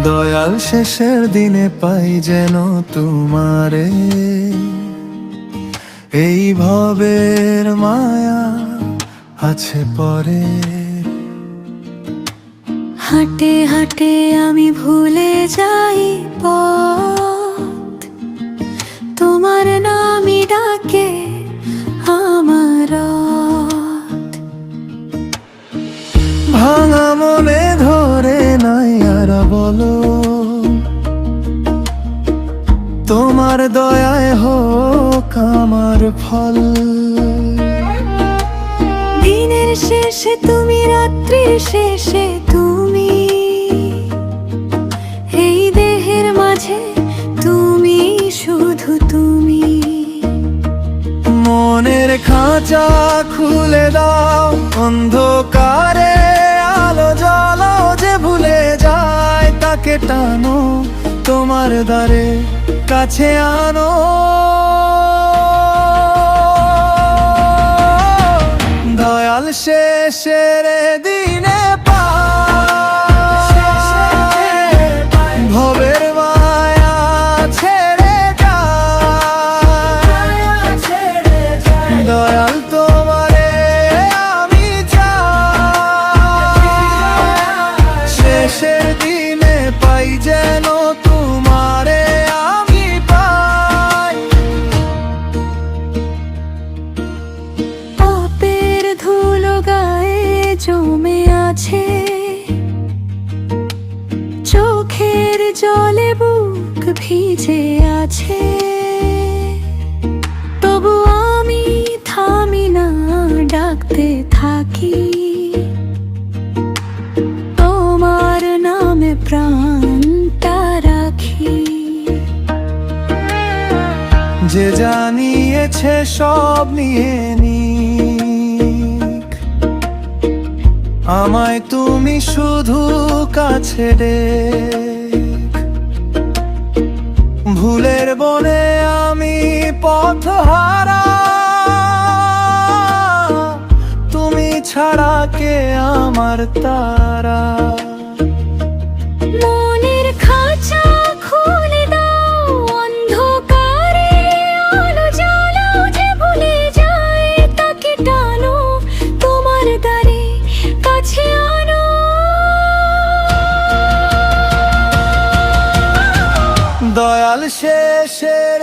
দয়াল শেষের দিনে পাই যেন তোমারে, এই ভবের মায়া আছে পরে। হাঁটে হাঁটে আমি ভুলে যাই পথ, তোমার নামই ডাকে আমার রাত। ভাঙা মনে ধরে নাই আর বলো, তোমার দয়ায় হোক আমার ফল। দিনের শেষে তুমি, রাত্রির শেষে তুমি, এই দেহের মাঝে তুমি, শুধু তুমি। মনের খাঁচা খুলে দাও, অন্ধকারে আলো জ্বালাও। যে ভুলে যায় তাকে টানো, তোমার দ্বারে কাছে আনো। দয়াল শেষের দিনে পাই ভবের মায়া ছেড়ে যায়। দয়াল তোমারে আমি চাই, শেষের দিনে পাই যেন তোমারে আমি পাই। পাপের ধুলো গায়ে জমে আছে, চোখের জলে বুক ভিজে আছে। তবু আমি থামি না, ডাকতে থাকি তোমার নামে প্রাণটা রাখি। যে জানিয়েছে সব নিয়ে নিক, আমায় তুমি শুধু কাছে ডেক। ভুলের বনে আমি পথহারা, তুমি ছাড়া কে আমার তারা। মনের খাঁচা খুলে দাও, অন্ধকারে আলো জ্বালাও। যে ভুলে যায় তাকে টানো, তোমার দ্বারে কাছে আনো। দয়াল শেষের